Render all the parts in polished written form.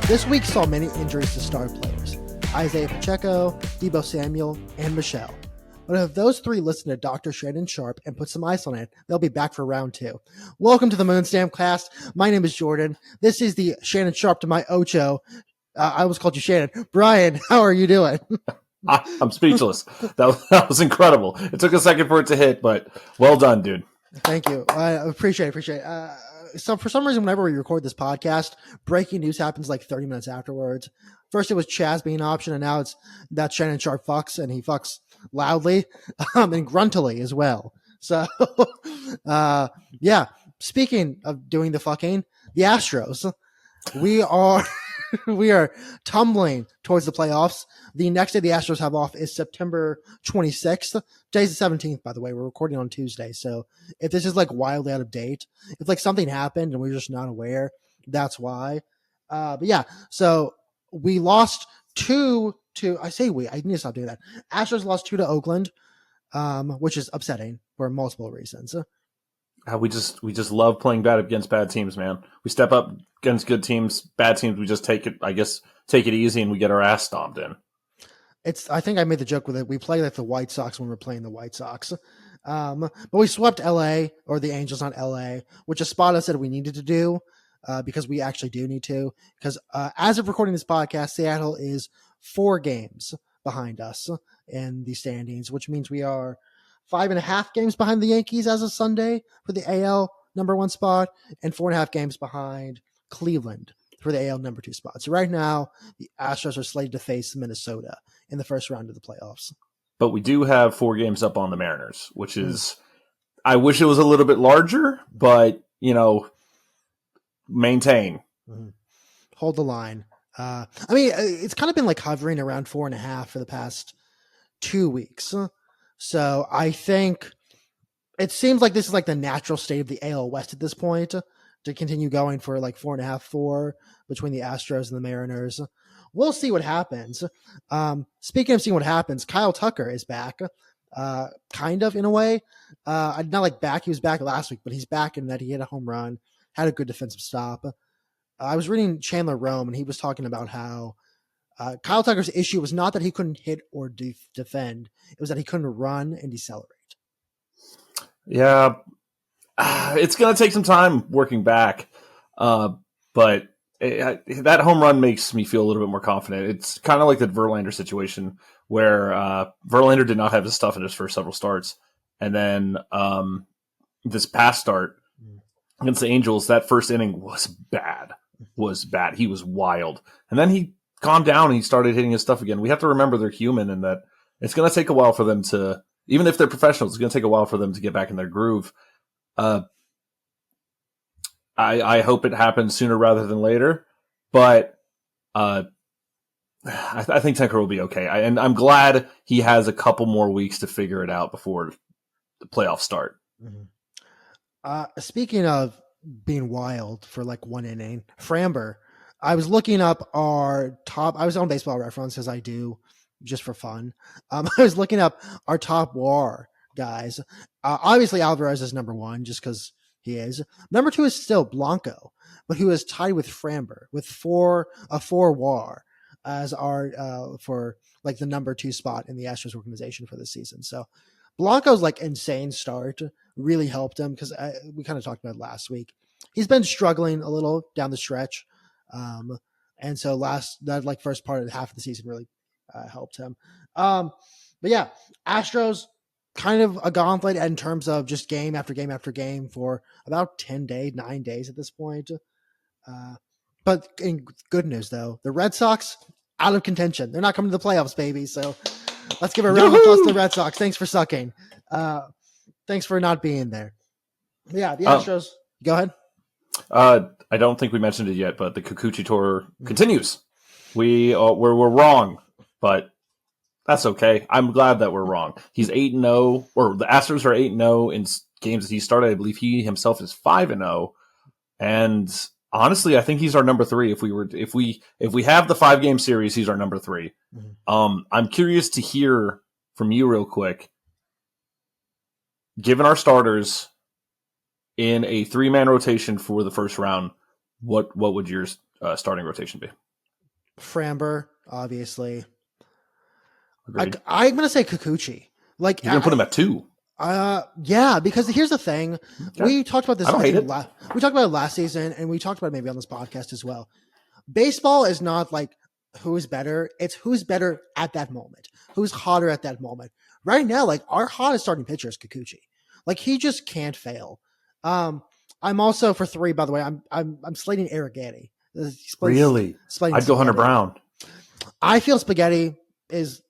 This week saw many injuries to star players: Isaiah Pacheco, Deebo Samuel, and Michelle. But if those three listen to Dr. Shannon Sharp and put some ice on it, they'll be back for round two. Welcome to the Moonstamp Cast. My name is Jordan. This is the Shannon Sharp to my Ocho. I almost called you Shannon. Brian, how are you doing? I'm speechless. That was incredible. It took a second for it to hit, but well done, dude. Thank you. I appreciate it. So for some reason, whenever we record this podcast, breaking news happens like 30 minutes afterwards. First, it was Chaz being an option, and now it's that Shannon Sharp fucks, and he fucks loudly and gruntily as well. So, yeah. Speaking of doing the fucking, the Astros, we are tumbling towards the playoffs. The next day the Astros have off is September 26th. Today's the 17th, by the way. We're recording on Tuesday. So if this is like wildly out of date, if like something happened and we're just not aware, that's why. But yeah, so we lost I need to stop doing that. Astros lost 2 to Oakland, which is upsetting for multiple reasons. We just love playing bad against bad teams, man. We step up against good teams, bad teams. We just take it easy, and we get our ass stomped in. I think I made the joke with it. We play like the White Sox when we're playing the White Sox. But we swept LA, or the Angels, not LA, which a spot I said we needed to do, because we actually do need to. Because as of recording this podcast, Seattle is 4 games behind us in the standings, which means we are 5.5 games behind the Yankees as of Sunday for the AL number 1 spot, and 4.5 games behind Cleveland for the AL number 2 spot. So right now, the Astros are slated to face Minnesota in the first round of the playoffs. But we do have 4 games up on the Mariners, which is, I wish it was a little bit larger, but, maintain. Mm-hmm. Hold the line. It's kind of been like hovering around 4.5 for the past 2 weeks. So I think it seems like this is like the natural state of the AL West at this point, to continue going for like 4.5, 4 between the Astros and the Mariners. We'll see what happens. Speaking of seeing what happens, Kyle Tucker is back, kind of in a way. Not like back. He was back last week, but he's back in that he hit a home run, had a good defensive stop. I was reading Chandler Rome, and he was talking about how Kyle Tucker's issue was not that he couldn't hit or defend. It was that he couldn't run and decelerate. Yeah, it's going to take some time working back, but that home run makes me feel a little bit more confident. It's kind of like the Verlander situation where Verlander did not have his stuff in his first several starts. And then this past start against the Angels, that first inning was bad. He was wild. And then he calmed down and he started hitting his stuff again. We have to remember they're human, and that it's going to take a while for them to, even if they're professionals, it's going to take a while for them to get back in their groove. I hope it happens sooner rather than later, but I think Tucker will be okay. And I'm glad he has a couple more weeks to figure it out before the playoffs start. Mm-hmm. Speaking of being wild for like 1 inning, Framber, I was looking up our top. I was on Baseball Reference, as I do just for fun. I was looking up our top WAR guys. Obviously, Alvarez is number 1 just because he is. Number 2 is still Blanco, but who is tied with Framber with 4 WAR as our for like the number 2 spot in the Astros organization for this season. So Blanco's like insane start really helped him, because we kind of talked about it last week. He's been struggling a little down the stretch. And so that first part of the half of the season really helped him. But yeah, Astros kind of a gauntlet in terms of just game after game after game for about 9 days at this point. But in good news though, the Red Sox out of contention. They're not coming to the playoffs, baby. So let's give a round of applause to the Red Sox. Thanks for sucking. Thanks for not being there. Yeah, the Astros. Go ahead. I don't think we mentioned it yet, but the Kikuchi tour continues. We're wrong, but that's okay. I'm glad that we're wrong. He's 8-0, or the Astros are 8-0 in games that he started. I believe he himself is 5-0, and honestly, I think he's our number 3. If we have the 5-game series, he's our number 3. Mm-hmm. I'm curious to hear from you real quick. Given our starters in a 3-man rotation for the first round, what would your starting rotation be? Framber, obviously. Agreed. I'm gonna say Kikuchi. Like, You're gonna put him at 2. yeah, because here's the thing. Okay. We talked about this. I don't hate it. We talked about it last season, and we talked about it maybe on this podcast as well. Baseball is not like who's better; it's who's better at that moment, who's hotter at that moment. Right now, like our hottest starting pitcher is Kikuchi. Like he just can't fail. I'm also for 3. By the way, I'm slating Eric Ganny. Really? I'd go Hunter Brown. I feel Spaghetti is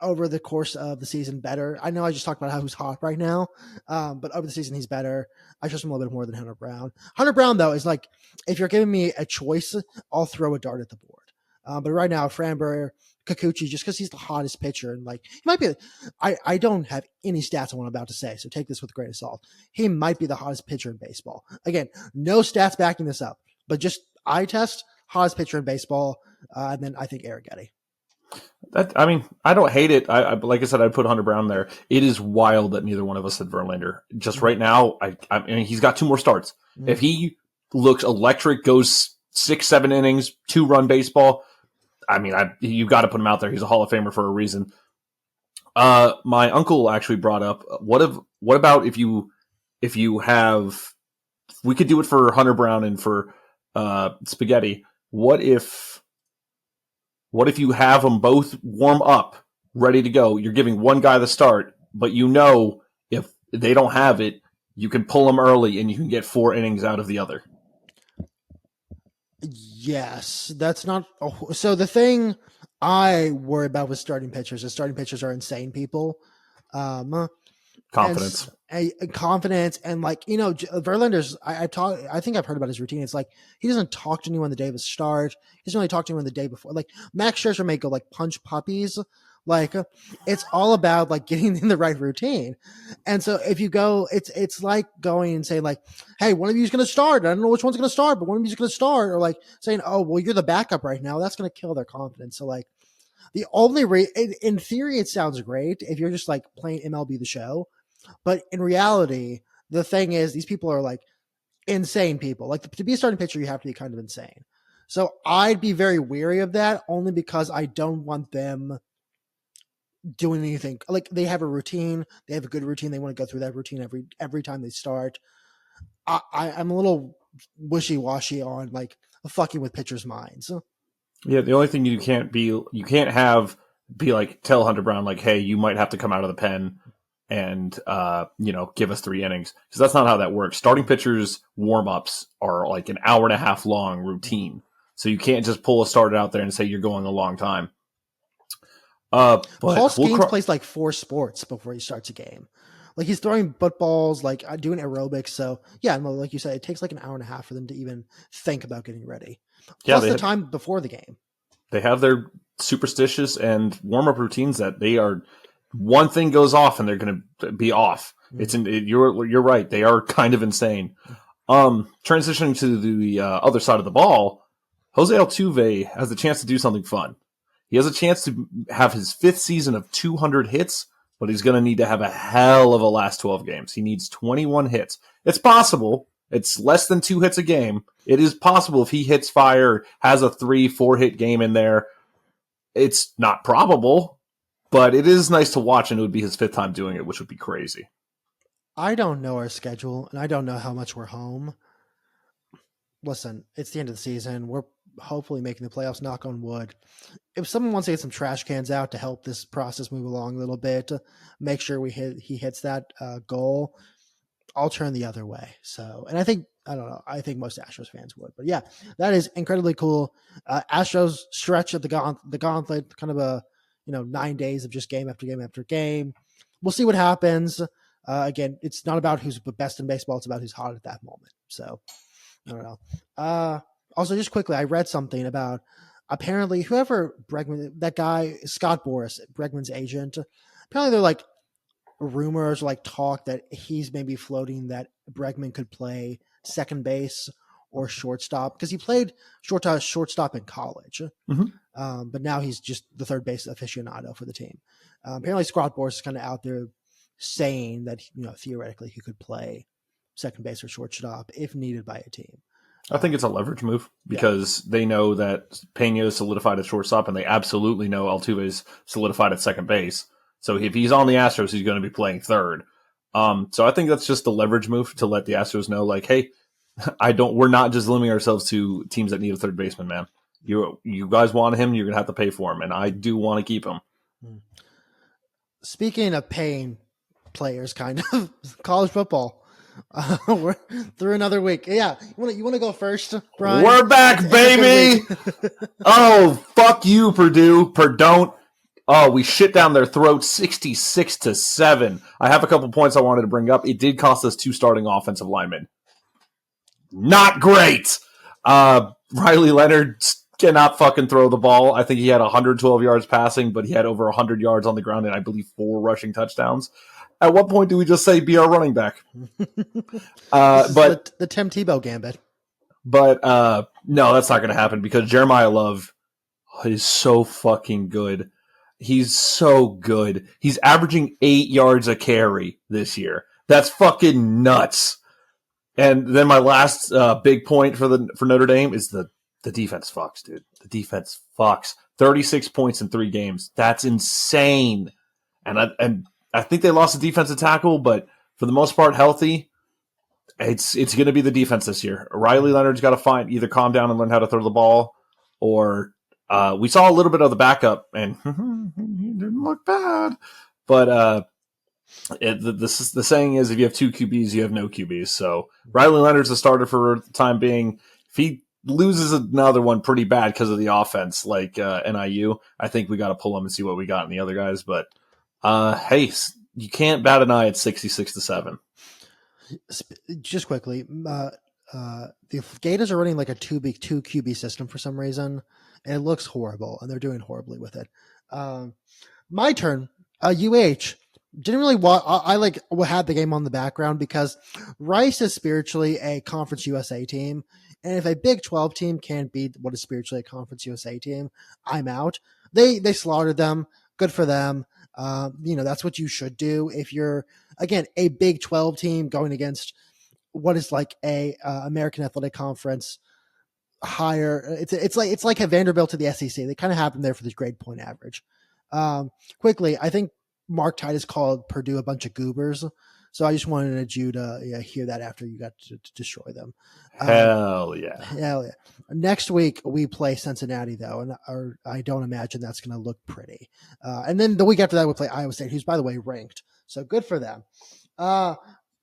over the course of the season better. I know I just talked about how who's hot right now, but over the season he's better. I trust him a little bit more than Hunter Brown. Hunter Brown, though, is like, if you're giving me a choice, I'll throw a dart at the board. But right now, Framber, Kikuchi, just because he's the hottest pitcher, and like he might be. I don't have any stats on what I'm about to say, so take this with a grain of salt. He might be the hottest pitcher in baseball. Again, no stats backing this up, but just eye test, hottest pitcher in baseball, and then I think Eric Getty. I don't hate it. I like I said, I'd put Hunter Brown there. It is wild that neither one of us said Verlander. Just right now, I mean, he's got 2 more starts. Mm-hmm. If he looks electric, goes 6-7 innings, 2-run baseball, I mean, you got to put him out there. He's a Hall of Famer for a reason. My uncle actually brought up what about if you have, we could do it for Hunter Brown and for Spaghetti. What if you have them both warm up, ready to go? You're giving one guy the start, but if they don't have it, you can pull them early and you can get 4 innings out of the other. Yes, that's not. So the thing I worry about with starting pitchers is starting pitchers are insane people. Confidence. Confidence, and like, Verlander's. I think I've heard about his routine. It's like he doesn't talk to anyone the day of his start. He doesn't really talk to anyone the day before. Like Max Scherzer may go like punch puppies. Like it's all about like getting in the right routine. And so if you go, it's like going and saying like, hey, one of you is going to start. I don't know which one's going to start, but one of you is going to start. Or like saying, oh, well, you're the backup right now. That's going to kill their confidence. So like the only in theory, it sounds great if you're just like playing MLB The Show. But in reality, the thing is these people are like insane people. Like to be a starting pitcher, you have to be kind of insane. So I'd be very weary of that only because I don't want them doing anything. Like they have a routine, they have a good routine. They want to go through that routine every time they start. I'm a little wishy-washy on like fucking with pitchers' minds. Yeah, the only thing you can't tell Hunter Brown like, hey, you might have to come out of the pen and give us 3 innings, because that's not how that works. Starting pitchers warm-ups are like an hour and a half long routine, so you can't just pull a starter out there and say you're going a long time. Paul Skeens plays like 4 sports before he starts a game. Like he's throwing footballs, like doing aerobics. So yeah, like you said, it takes like an hour and a half for them to even think about getting ready. Plus the time before the game. They have their superstitious and warm-up routines that they are. One thing goes off and they're going to be off. Mm-hmm. You're right. They are kind of insane. Transitioning to the other side of the ball, Jose Altuve has the chance to do something fun. He has a chance to have his 5th season of 200 hits, but he's going to need to have a hell of a last 12 games. He needs 21 hits. It's possible. It's less than 2 hits a game. It is possible if he hits fire, has a 3-4 hit game in there. It's not probable, but it is nice to watch, and it would be his 5th time doing it, which would be crazy. I don't know our schedule, and I don't know how much we're home. Listen, it's the end of the season. We're hopefully making the playoffs, knock on wood. If someone wants to get some trash cans out to help this process move along a little bit, make sure he hits that goal, I'll turn the other way. So, and I think most Astros fans would. But yeah, that is incredibly cool. Astros stretch at the gauntlet, kind of a 9 days of just game after game after game. We'll see what happens. Again, it's not about who's the best in baseball. It's about who's hot at that moment. So I don't know. Also, just quickly, I read something about apparently whoever Bregman, that guy, Scott Boras, Bregman's agent, apparently they're like rumors, like talk that he's maybe floating that Bregman could play second base or shortstop, because he played shortstop in college. Mm-hmm. But now he's just the third base aficionado for the team. Apparently Scott Boras is kind of out there saying that theoretically he could play second base or shortstop if needed by a team. I think it's a leverage move because they know that Pena is solidified at shortstop, and they absolutely know Altuve is solidified at second base. So if he's on the Astros, he's going to be playing third. So I think that's just the leverage move to let the Astros know, like, hey, we're not just limiting ourselves to teams that need a third baseman, man. You guys want him, you're gonna have to pay for him, and I do want to keep him. Speaking of paying players, kind of college football. We're through another week. Yeah, you want to go first, Brian? We're back, baby. Oh, fuck you, Purdue. Purdue. Oh, we shit down their throats 66-7. I have a couple points I wanted to bring up. It did cost us 2 starting offensive linemen. Not great. Riley Leonard cannot fucking throw the ball. I think he had 112 yards passing, but he had over 100 yards on the ground and I believe 4 rushing touchdowns. At what point do we just say be our running back? But the Tim Tebow gambit. But no, that's not going to happen because Jeremiah Love is so fucking good. He's so good. He's averaging 8 yards a carry this year. That's fucking nuts. And then my last big point for Notre Dame is the defense fucks, dude. The defense fucks. 36 points in 3 games. That's insane. And I think they lost a defensive tackle, but for the most part, healthy. It's going to be the defense this year. Riley Leonard's got to either calm down and learn how to throw the ball, or we saw a little bit of the backup, and he didn't look bad. But the saying is, if you have 2 QBs, you have no QBs. So Riley Leonard's the starter for the time being. If he loses another one pretty bad because of the offense, like NIU, I think we got to pull him and see what we got in the other guys. But hey, you can't bat an eye at 66-7. Just quickly, the Gators are running like a 2 QB system for some reason, and it looks horrible, and they're doing horribly with it. My turn. UH didn't really watch. I like had the game on the background because Rice is spiritually a Conference USA team, and if a Big 12 team can't beat what is spiritually a Conference USA team, I'm out. They slaughtered them. Good for them. That's what you should do if you're, again, a Big 12 team going against what is like a American Athletic Conference higher. It's like a Vanderbilt to the SEC. They kind of happen there for this grade point average. Quickly, I think Mark Titus called Purdue a bunch of goobers. So I just wanted you to hear that after you got to destroy them. Hell yeah. Hell yeah. Next week we play Cincinnati though, and I don't imagine that's going to look pretty. And then the week after that we play Iowa State, who's by the way ranked. So good for them.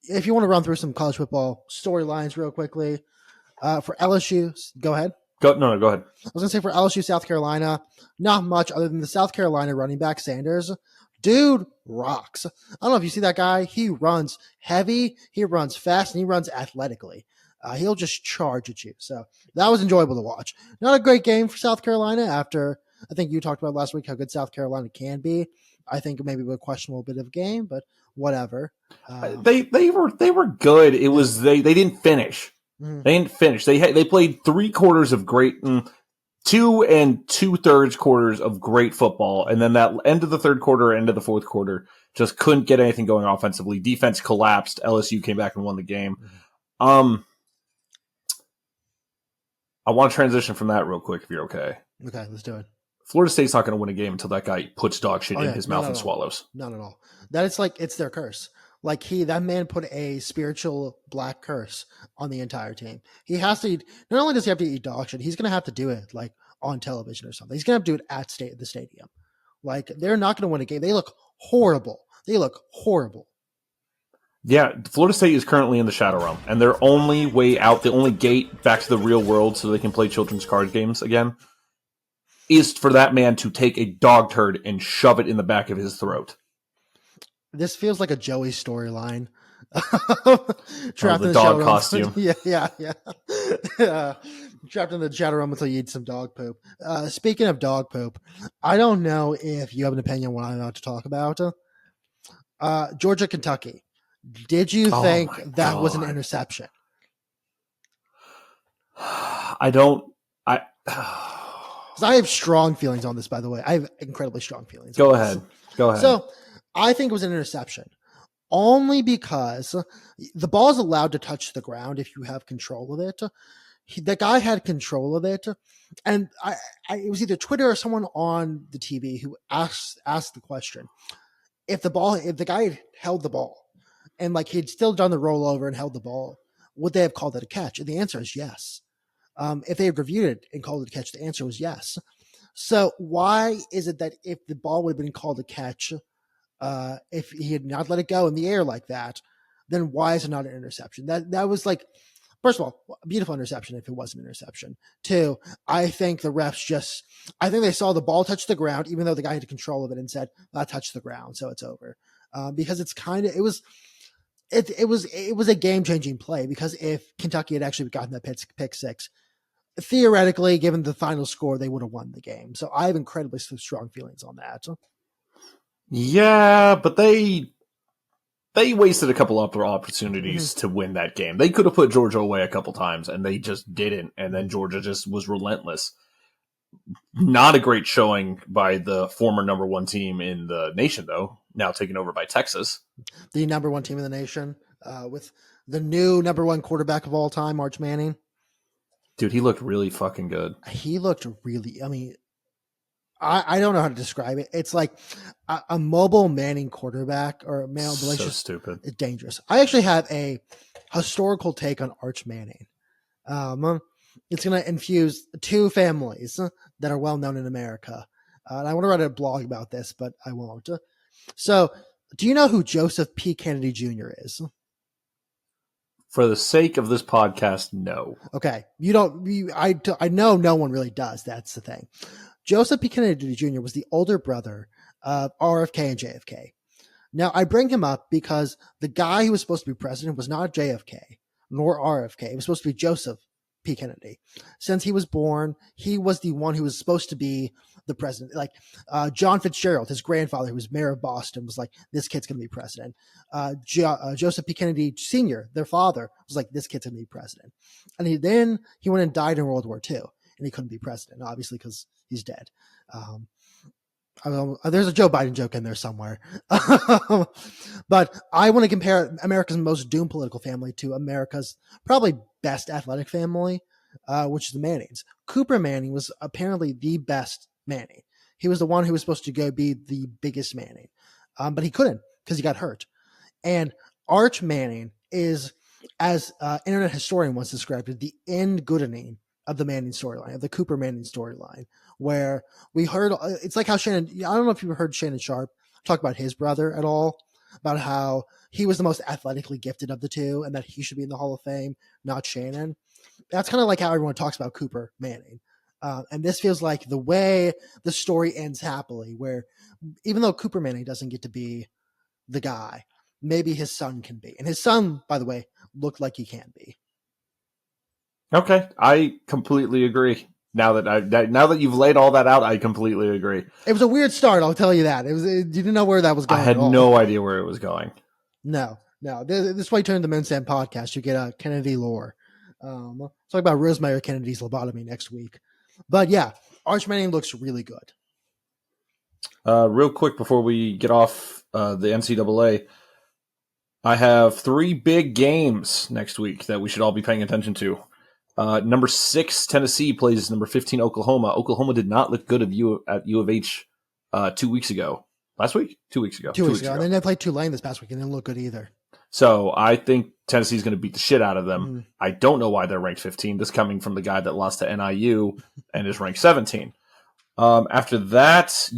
If you want to run through some college football storylines real quickly, for LSU, go ahead. Go ahead. I was going to say for LSU, South Carolina, not much other than the South Carolina running back Sanders. Dude rocks. I don't know if you see that guy. He runs heavy, he runs fast, and he runs athletically. He'll just charge at you. So that was enjoyable to watch. Not a great game for South Carolina after I think you talked about last week how good South Carolina can be. I think maybe a questionable bit of game, but whatever. They were good. It was they didn't finish. Mm-hmm. They didn't finish. They played 3 quarters of great, 2 2/3 quarters of great football, and then that end of the third quarter, end of the fourth quarter, just couldn't get anything going offensively. Defense collapsed. LSU came back and won the game. Mm-hmm. I want to transition from that real quick, if you're okay. Okay, let's do it. Florida State's not going to win a game until that guy puts dog shit in his mouth and swallows. Not at all. That it's like it's their curse. Like that man put a spiritual black curse on the entire team. He has to eat. Not only does he have to eat dog shit, he's going to have to do it like on television or something. He's going to have to do it at the stadium. Like they're not going to win a game. They look horrible. Yeah, Florida State is currently in the Shadow Realm, and their only way out, the only gate back to the real world so they can play children's card games again, is for that man to take a dog turd and shove it in the back of his throat. This feels like a Joey storyline. Trapped in the dog costume. Yeah. Trapped in the Shadow Realm until you eat some dog poop. Speaking of dog poop, I don't know if you have an opinion on what I'm about to talk about. Georgia, Kentucky. Did you think that was an interception? I have strong feelings on this, by the way. I have incredibly strong feelings. Go ahead. So I think it was an interception only because the ball is allowed to touch the ground if you have control of it. the guy had control of it, and it was either Twitter or someone on the TV who asked the question: if the guy had held the ball, and like he'd still done the rollover and held the ball, would they have called it a catch? And the answer is yes. If they had reviewed it and called it a catch, the answer was yes. So why is it that if the ball would have been called a catch, if he had not let it go in the air like that, then why is it not an interception? That was like, first of all, a beautiful interception if it was an interception. Two, I think the refs I think they saw the ball touch the ground, even though the guy had control of it, and said, that touched the ground, so it's over. Because it's kind of, it was a game-changing play, because if Kentucky had actually gotten that pick six, theoretically, given the final score, they would have won the game. So I have incredibly strong feelings on that. Yeah, but they wasted a couple other opportunities to win that game. They could have put Georgia away a couple times, and they just didn't. And then Georgia just was relentless. Not a great showing by the former number one team in the nation, though, now taken over by Texas. The number one team in the nation, with the new number one quarterback of all time, Arch Manning. Dude, he looked really fucking good. He looked really, I mean, I don't know how to describe it. It's like a mobile Manning quarterback, or a male. So stupid. It's dangerous. I actually have a historical take on Arch Manning. It's going to infuse two families that are well known in America. And I want to write a blog about this, but I won't. So, do you know who Joseph P. Kennedy Jr. is? For the sake of this podcast, no. Okay. I know no one really does. That's the thing. Joseph P. Kennedy Jr. was the older brother of RFK and JFK. Now, I bring him up because the guy who was supposed to be president was not JFK nor RFK. It was supposed to be Joseph P. Kennedy. Since he was born, he was the one who was supposed to be the president. Like John Fitzgerald, his grandfather, who was mayor of Boston, was like, this kid's going to be president. Joseph P. Kennedy Sr., their father, was like, this kid's going to be president. And then he went and died in World War II, and he couldn't be president, obviously, because he's dead. There's a Joe Biden joke in there somewhere. But I want to compare America's most doomed political family to America's probably best athletic family, which is the Mannings. Cooper Manning was apparently the best Manning. He was the one who was supposed to go be the biggest Manning, but he couldn't because he got hurt. And Arch Manning is, as internet historian once described it, the end goodening of the Manning storyline, of the Cooper Manning storyline, where we heard, it's like how I don't know if you heard Shannon Sharp talk about his brother at all, about how he was the most athletically gifted of the two and that he should be in the Hall of Fame, not Shannon. That's kind of like how everyone talks about Cooper Manning. And this feels like the way the story ends happily, where even though Cooper Manning doesn't get to be the guy, maybe his son can be. And his son, by the way, looked like he can be. Okay, I completely agree. Now that you've laid all that out, I completely agree. It was a weird start, I'll tell you that. You didn't know where that was going. I had no idea where it was going. No. This is why you turn to the Men's Stand podcast. You get a Kennedy lore. We'll talk about Rosemary Kennedy's lobotomy next week. But yeah, Arch Manning looks really good. Real quick before we get off the NCAA, I have 3 big games next week that we should all be paying attention to. Number 6, Tennessee plays number 15, Oklahoma. Oklahoma did not look good at U of H 2 weeks ago. Last week? 2 weeks ago. 2 weeks ago. And then they played Tulane this past week and didn't look good either. So I think Tennessee's going to beat the shit out of them. Mm. I don't know why they're ranked 15. This coming from the guy that lost to NIU and is ranked 17. After that,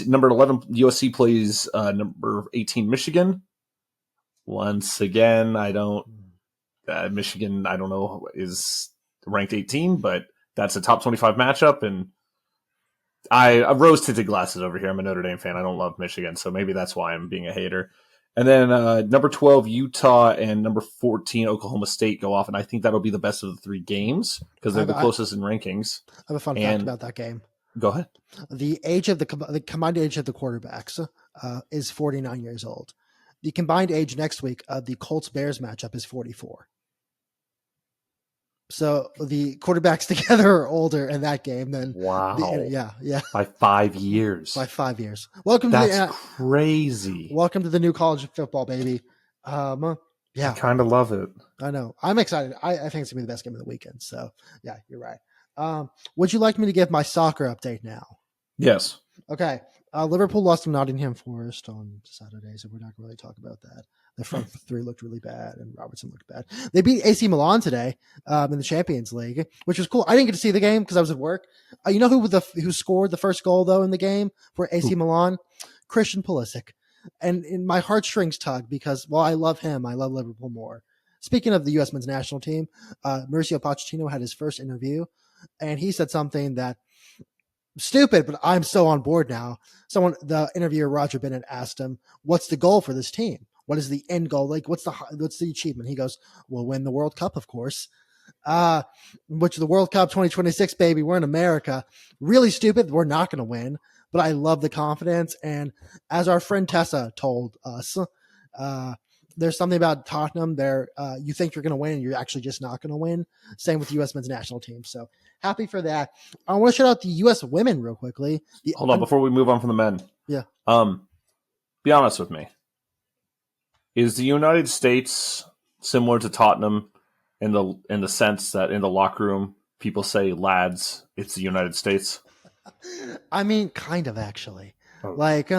number 11, USC plays number 18, Michigan. Once again, Michigan, I don't know, is ranked 18, but that's a top 25 matchup. And I rose-tinted glasses over here. I'm a Notre Dame fan. I don't love Michigan, so maybe that's why I'm being a hater. And then number 12, Utah, and number 14, Oklahoma State go off, and I think that'll be the best of the 3 games because they're the closest in rankings. I have a fun fact about that game. Go ahead. The combined age of the quarterbacks is 49 years old. The combined age next week of the Colts-Bears matchup is 44. So the quarterbacks together are older in that game than yeah. By 5 years. By 5 years. Welcome That's crazy. Welcome to the new college football, baby. I Yeah, kind of love it. I know. I'm excited. I think it's gonna be the best game of the weekend. So yeah, you're right. Would you like me to give my soccer update now? Yes. Okay. Liverpool lost to Nottingham Forest on Saturday, so we're not going to really talk about that. The front three looked really bad, and Robertson looked bad. They beat AC Milan today in the Champions League, which was cool. I didn't get to see the game because I was at work. You know who scored the first goal though in the game for AC Milan? Christian Pulisic, and in my heartstrings tug because while I love him, I love Liverpool more. Speaking of the U.S. men's national team, Mauricio Pochettino had his first interview, and he said something that stupid, but I'm so on board now. The interviewer Roger Bennett asked him, "What's the goal for this team? What is the end goal? Like, what's the achievement?" He goes, "We'll win the World Cup, of course." Which the World Cup 2026, baby. We're in America. Really stupid. We're not going to win, but I love the confidence. And as our friend Tessa told us, there's something about Tottenham there. You think you're going to win, and you're actually just not going to win. Same with the U.S. men's national team. So happy for that. I want to shout out the U.S. women real quickly. Hold on, before we move on from the men. Yeah. Be honest with me. Is the United States similar to Tottenham in the sense that in the locker room people say, "Lads, it's the United States"? I mean, kind of actually. Oh. Like,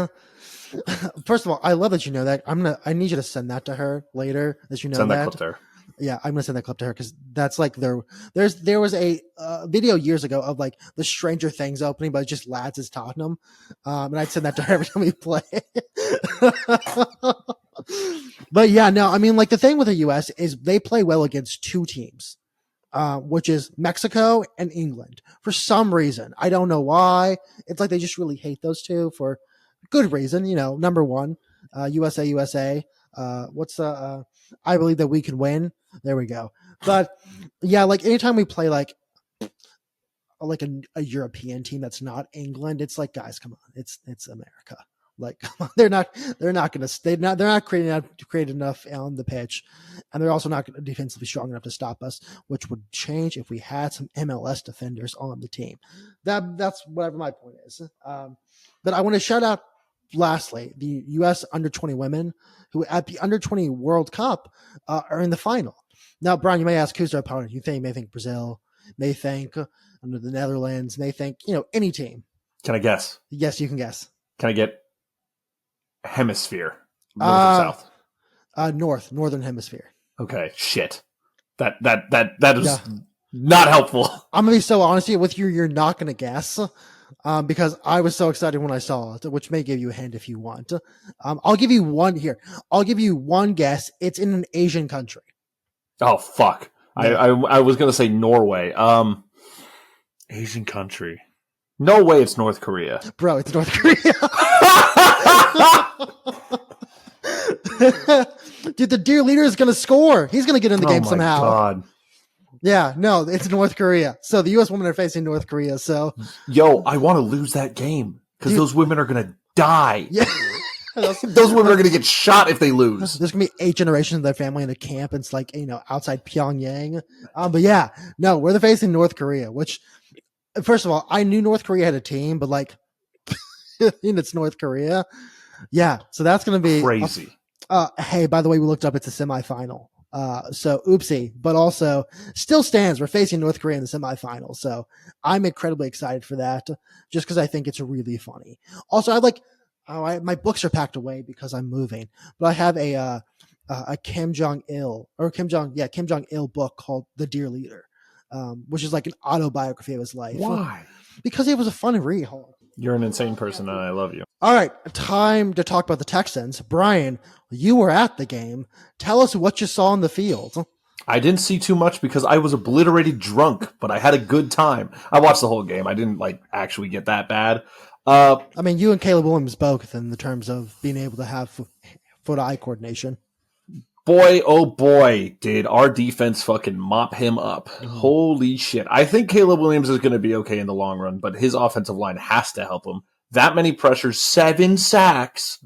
first of all, I love that you know that. I need you to send that to her later. That you know Send that clip to her. Yeah, I'm gonna send that clip to her because that's like there was a video years ago of like the Stranger Things opening, but it's just lads as Tottenham, and I'd send that to her every time we play. But yeah, no, I mean like the thing with the U.S. is they play well against two teams, which is Mexico and England. For some reason, I don't know why. It's like they just really hate those two for good reason. You know, number one, USA, USA. What's the? I believe that we can win. There we go. But yeah, like anytime we play like a European team that's not England, it's like, guys, come on, it's America. Like, come on, they're not creating enough on the pitch, and they're also not defensively strong enough to stop us, which would change if we had some MLS defenders on the team. That's whatever my point is. But I want to shout out lastly the U.S. under 20 women who at the under 20 World Cup are in the final. Now, Brian, you may ask who's their opponent. You may think Brazil, may think under the Netherlands, may think any team. Can I guess? Yes, you can guess. Can I get hemisphere? North or south? Northern hemisphere. Okay, shit. That is not helpful. I'm gonna be so honest with you. You're not gonna guess. Because I was so excited when I saw it, which may give you a hint if you want. I'll give you one here. I'll give you one guess. It's in an Asian country. Oh, fuck. Yeah. I was going to say Norway. Asian country. No way it's North Korea. Bro, it's North Korea. Dude, the dear leader is going to score. He's going to get in the game somehow. Oh, my God. Yeah, no, it's North Korea. So the U.S. women are facing North Korea. So, yo, I want to lose that game because those women are going to die. Yeah. Those women are going to get shot if they lose. There's going to be 8 generations of their family in a camp. It's like, outside Pyongyang. But yeah, no, we're facing North Korea, which, first of all, I knew North Korea had a team, but like, it's North Korea. Yeah, so that's going to be crazy. Hey, by the way, we looked up, it's a semifinal. So oopsie, but also still stands. We're facing North Korea in the semifinal. So I'm incredibly excited for that just because I think it's really funny. Also, my books are packed away because I'm moving, but I have a Kim Jong-il book called The Dear Leader, which is like an autobiography of his life. Why? Because it was a fun read. You're an insane person and I love you. All right, time to talk about the Texans. Brian, you were at the game. Tell us what you saw on the field. I didn't see too much because I was obliterated drunk, but I had a good time. I watched the whole game. I didn't actually get that bad. I mean, you and Caleb Williams both in the terms of being able to have foot-eye coordination. Boy, oh boy, did our defense fucking mop him up. Holy shit. I think Caleb Williams is going to be okay in the long run, but his offensive line has to help him. That many pressures, 7 sacks.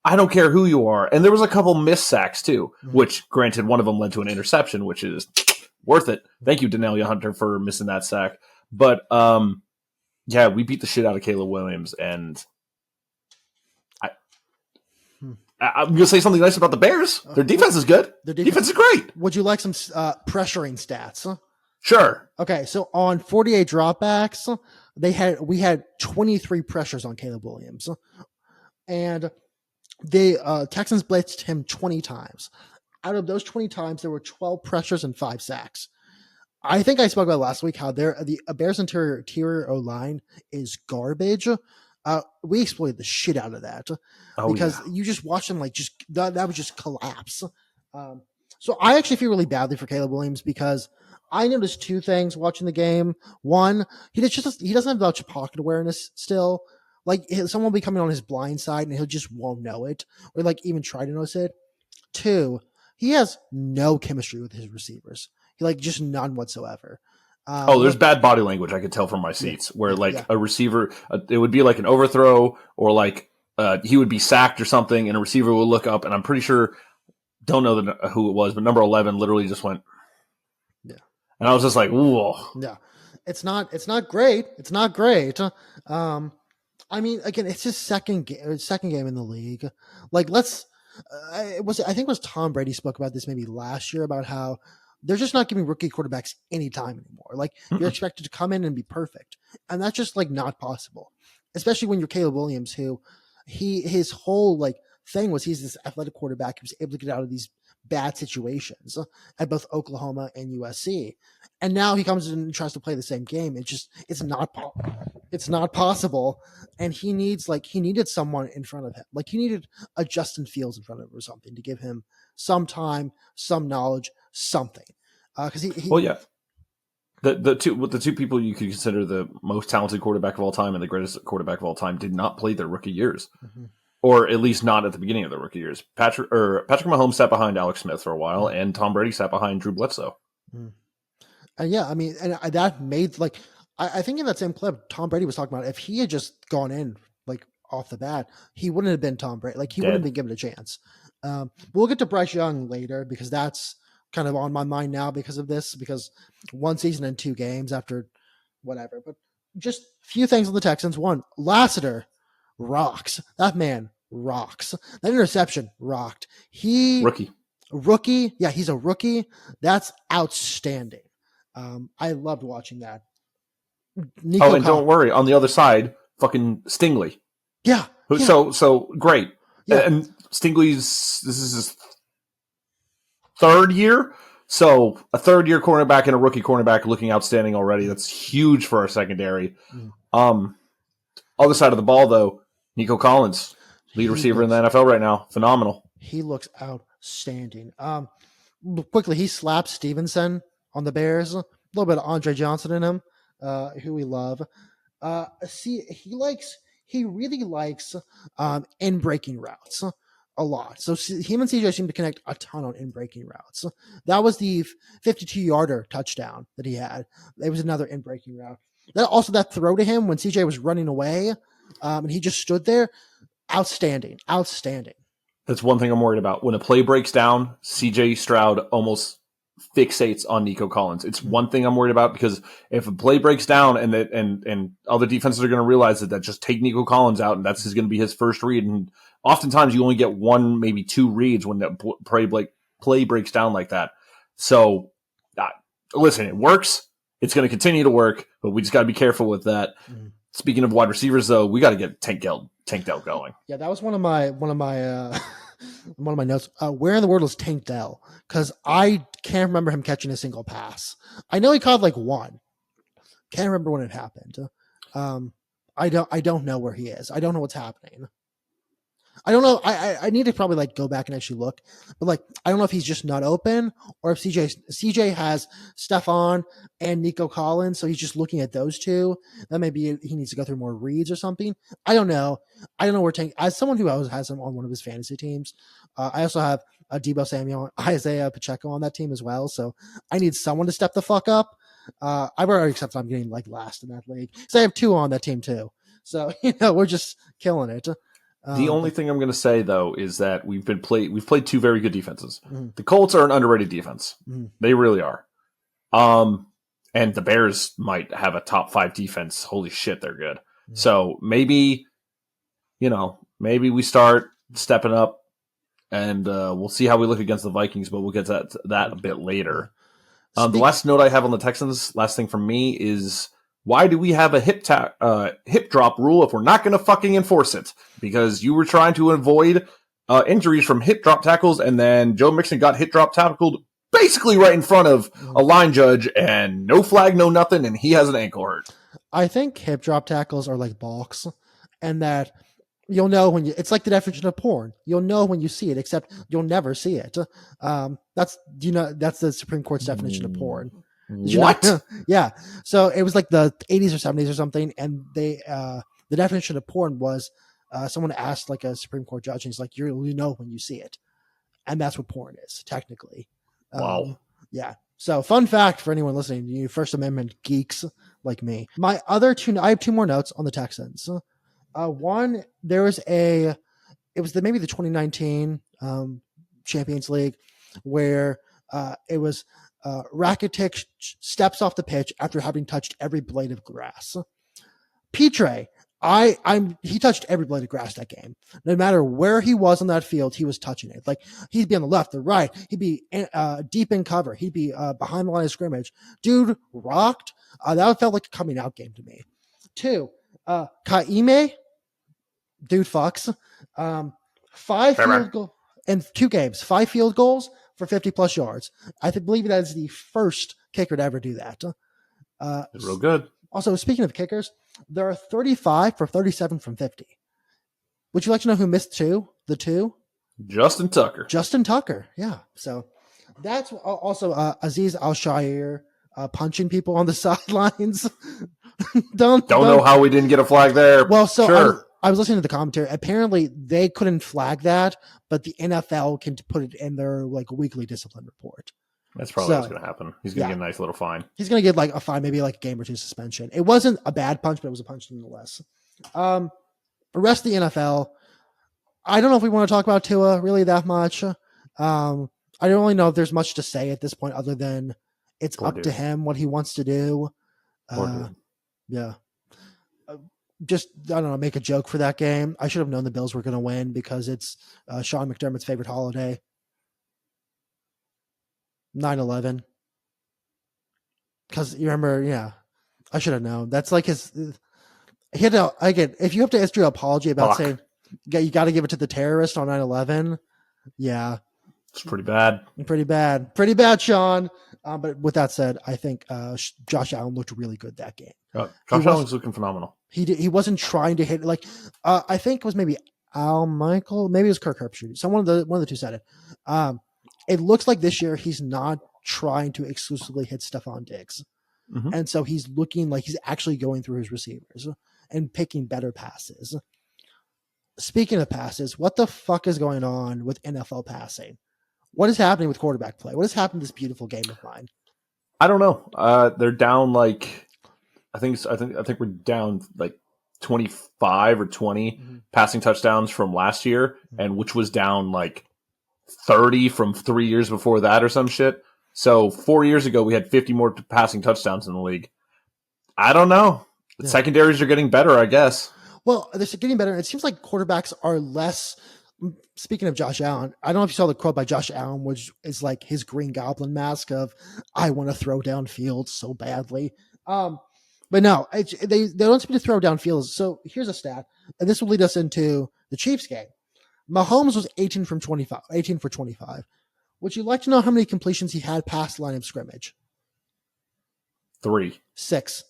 I don't care who you are. And there was a couple missed sacks too, which granted one of them led to an interception, which is worth it. Thank you, Danelia Hunter, for missing that sack. But yeah, we beat the shit out of Caleb Williams, and I'm going to say something nice about the Bears. Their defense is good. Their defense is great. Would you like some pressuring stats? Sure. Okay, so on 48 dropbacks, we had 23 pressures on Caleb Williams, and the Texans blitzed him 20 times. Out of those 20 times, there were 12 pressures and 5 sacks. I think I spoke about last week how the Bears interior O-line is garbage. We exploited the shit out of that because you just watch them like just that would just collapse. So I actually feel really badly for Caleb Williams because I noticed 2 things watching the game. One, he doesn't have much pocket awareness still. Like someone will be coming on his blind side and he'll just won't know it or like even try to notice it. 2, he has no chemistry with his receivers. He like just none whatsoever. There's bad body language I could tell from my seats where a receiver, it would be like an overthrow or like he would be sacked or something and a receiver would look up and I'm pretty sure, don't know who it was, but number 11 literally just went. Yeah. And I was just like, whoa. Yeah. It's not great. It's not great. I mean, again, it's his second game in the league. Like I think it was Tom Brady spoke about this maybe last year about how they're just not giving rookie quarterbacks any time anymore. Like you're expected to come in and be perfect. And that's just like not possible, especially when you're Caleb Williams, who his whole like thing was he's this athletic quarterback who's able to get out of these bad situations at both Oklahoma and USC. And now he comes in and tries to play the same game. It's not possible. And he needed someone in front of him. Like he needed a Justin Fields in front of him or something to give him some time, some knowledge, something. Because the two people you could consider the most talented quarterback of all time and the greatest quarterback of all time did not play their rookie years, or at least not at the beginning of their rookie years. Patrick Mahomes sat behind Alex Smith for a while, and Tom Brady sat behind Drew Bledsoe. And yeah, I mean, and that made like I think in that same clip, Tom Brady was talking about if he had just gone in like off the bat, he wouldn't have been Tom Brady. Like he wouldn't have been given a chance. We'll get to Bryce Young later because that's kind of on my mind now because of this, because 1 season and 2 games after whatever. But just a few things on the Texans. One, Lassiter rocks. That man rocks. That interception rocked. Rookie. Yeah, he's a rookie. That's outstanding. I loved watching that. Don't worry. On the other side, fucking Stingley. Yeah. So great. Yeah. And this is his 3rd year. So a 3rd-year cornerback and a rookie cornerback looking outstanding already. That's huge for our secondary. Other side of the ball, though, Nico Collins, lead receiver in the NFL right now. Phenomenal. He looks outstanding. Quickly, he slapped Stevenson on the Bears. A little bit of Andre Johnson in him, who we love. He really likes in-breaking routes a lot. So him and CJ seem to connect a ton on in-breaking routes. That was the 52-yarder touchdown that he had. It was another in-breaking route. That throw to him when CJ was running away, and he just stood there. Outstanding. That's one thing I'm worried about. When a play breaks down, CJ Stroud almost fixates on Nico Collins. It's one thing I'm worried about because if a play breaks down and other defenses are going to realize that just take Nico Collins out and that's going to be his first read. And oftentimes you only get 1, maybe 2 reads when the play breaks down like that. So listen, it works. It's going to continue to work, but we just got to be careful with that. Speaking of wide receivers, though, we got to get Tank Dell going. Yeah, that was one of my notes. Where in the world was Tank Dell? Because I can't remember him catching a single pass. I know he caught like 1. Can't remember when it happened. I don't know where he is. I don't know what's happening. I don't know. I need to probably like go back and actually look, but like I don't know if he's just not open or if CJ has Stephon and Nico Collins, so he's just looking at those 2. That maybe he needs to go through more reads or something. I don't know where Tank. As someone who always has him on one of his fantasy teams, I also have Deebo Samuel, Isaiah Pacheco on that team as well. So I need someone to step the fuck up. I've already accepted I'm getting like last in that league, so I have 2 on that team too. So we're just killing it. The only thing I'm going to say, though, is that we've played 2 very good defenses. The Colts are an underrated defense. They really are. And the Bears might have a top 5 defense. Holy shit, they're good. So maybe we start stepping up and we'll see how we look against the Vikings, but we'll get to that a bit later. The Speak- last note I have on the Texans, last thing from me is, why do we have a hip drop rule if we're not going to fucking enforce it? Because you were trying to avoid injuries from hip drop tackles, and then Joe Mixon got hip drop tackled basically right in front of a line judge, and no flag, no nothing, and he has an ankle hurt. I think hip drop tackles are like balks, and that you'll know when it's like the definition of porn. You'll know when you see it, except you'll never see it. That's the Supreme Court's definition of porn. What? Yeah. So it was like the 80s or 70s or something, and they the definition of porn was someone asked like a Supreme Court judge, and he's like, you know when you see it, and that's what porn is technically. Wow. Yeah. So fun fact for anyone listening, you First Amendment geeks like me. I have two more notes on the Texans. One, there was maybe the 2019 Champions League where it was Rakitic steps off the pitch after having touched every blade of grass. Petre, he touched every blade of grass that game. No matter where he was on that field, he was touching it. Like, he'd be on the left, the right, he'd be deep in cover, he'd be behind the line of scrimmage. Dude rocked. That felt like a coming out game to me. Two, Kaime, dude fucks. 5 field goals in 2 games, 5 field goals for 50 plus yards. I believe that is the first kicker to ever do that. It's real good. Also, speaking of kickers, there are 35 for 37 from 50. Would you like to know who missed the two? Justin Tucker. Yeah. So that's also Aziz Al-Shair punching people on the sidelines. don't know how we didn't get a flag there. Well, so sure. I was listening to the commentary. Apparently, they couldn't flag that, but the NFL can put it in their weekly discipline report. That's probably what's going to happen. He's going to get a nice little fine. He's going to get a fine, maybe a game or 2 suspension. It wasn't a bad punch, but it was a punch nonetheless. The rest of the NFL, I don't know if we want to talk about Tua really that much. I don't really know if there's much to say at this point other than it's up to him what he wants to do. Yeah. Just, I don't know, make a joke for that game. I should have known the Bills were going to win because it's Sean McDermott's favorite holiday. 9/11. Because you remember, I should have known. That's like his. He had to, again, if you have to issue an apology about saying, you got to give it to the terrorist on 9/11. Yeah. It's pretty bad. Pretty bad, Sean. But with that said, I think Josh Allen looked really good that game. Josh Allen's looking phenomenal. He wasn't trying to hit I think it was maybe Al Michael, maybe it was Kirk Herbstreit. One of the two said it. It looks like this year he's not trying to exclusively hit Stephon Diggs. Mm-hmm. And so he's looking like he's actually going through his receivers and picking better passes. Speaking of passes, what the fuck is going on with NFL passing? What is happening with quarterback play? What has happened to this beautiful game of mine? I don't know. They're down I think we're down 25 or 20 passing touchdowns from last year, and which was down 30 from 3 years before that or some shit. So 4 years ago, we had 50 more passing touchdowns in the league. I don't know. The secondaries are getting better, I guess. Well, they're getting better. It seems like quarterbacks are less. Speaking of Josh Allen, I don't know if you saw the quote by Josh Allen, which is like his Green Goblin mask of, I want to throw downfield so badly. But no, they don't seem to throw downfield. So here's a stat, and this will lead us into the Chiefs game. Mahomes was 18 for 25. Would you like to know how many completions he had past the line of scrimmage? 3. 6.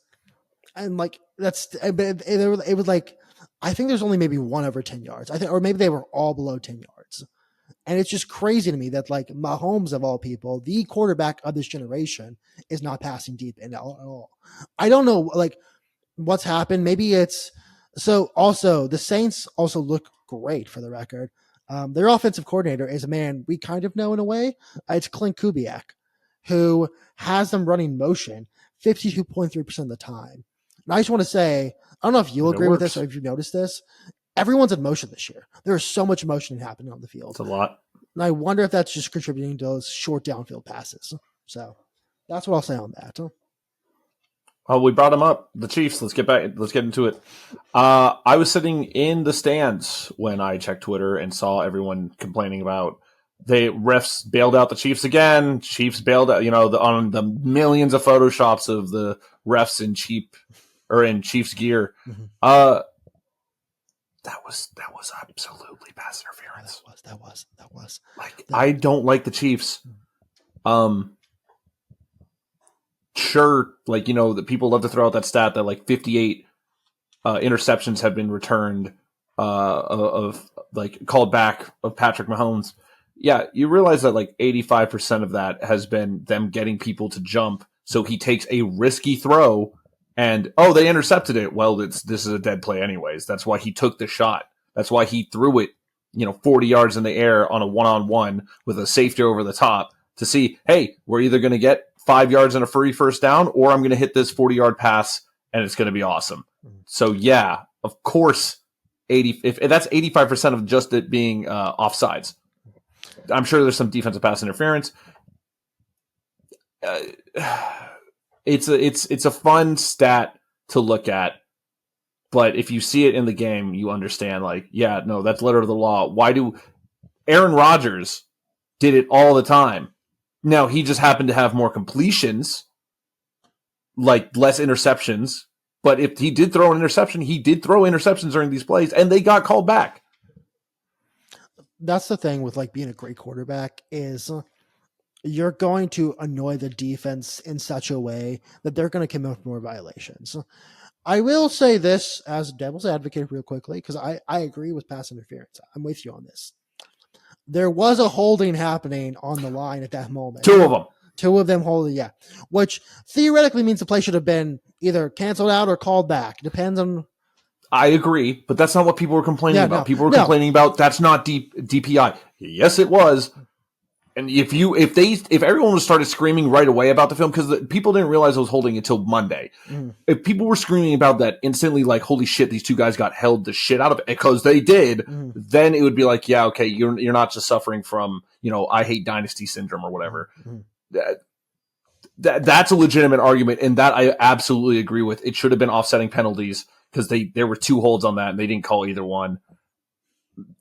And it was I think there's only maybe one over 10 yards. I think, or maybe they were all below 10 yards. And it's just crazy to me that Mahomes of all people, the quarterback of this generation, is not passing deep at all. I don't know what's happened. Maybe it's so. Also, the Saints also look great for the record. Their offensive coordinator is a man we kind of know in a way. It's Clint Kubiak, who has them running motion 52.3% of the time. And I just want to say, I don't know if you agree with this or if you've noticed this. Everyone's in motion this year. There is so much motion happening on the field. It's a lot. And I wonder if that's just contributing to those short downfield passes. So that's what I'll say on that. Oh, we brought them up. The Chiefs. Let's get into it. I was sitting in the stands when I checked Twitter and saw everyone complaining about They refs bailed out the Chiefs again. Chiefs bailed out, on the millions of photoshops of the refs in Chiefs gear. Mm-hmm. That was absolutely pass interference. That was. Like, I don't like the Chiefs. Sure, like, the people love to throw out that stat that like 58 interceptions have been returned of like called back of Patrick Mahomes. Yeah, you realize that like 85% of that has been them getting people to jump. So he takes a risky throw and, they intercepted it. Well, this is a dead play anyways. That's why he took the shot. That's why he threw it, 40 yards in the air on a one-on-one with a safety over the top to see, hey, we're either going to get 5 yards and a free first down, or I'm going to hit this 40-yard pass and it's going to be awesome. So yeah, of course, if that's 85% of just it being offsides. I'm sure there's some defensive pass interference. It's a fun stat to look at, but if you see it in the game, you understand. Like, yeah, no, that's letter of the law. Why do Aaron Rodgers did it all the time? Now he just happened to have more completions, like less interceptions. But if he did throw an interception, he did throw interceptions during these plays, and they got called back. That's the thing with like being a great quarterback is you're going to annoy the defense in such a way that they're going to commit more violations. I will say this as a devil's advocate real quickly, because I agree with pass interference. I'm with you on this. There was a holding happening on the line at that moment. Two of them holding, yeah. Which theoretically means the play should have been either canceled out or called back. Depends on... I agree, but that's not what people were complaining about. People were complaining about that's not DPI. Yes, it was. And if everyone was started screaming right away about the film, because people didn't realize it was holding until Monday. If people were screaming about that instantly, like, holy shit, these two guys got held the shit out of it, because they did, then it would be like, yeah, okay, you're not just suffering from, I hate dynasty syndrome or whatever. That's a legitimate argument, and that I absolutely agree with. It should have been offsetting penalties, because there were two holds on that, and they didn't call either one.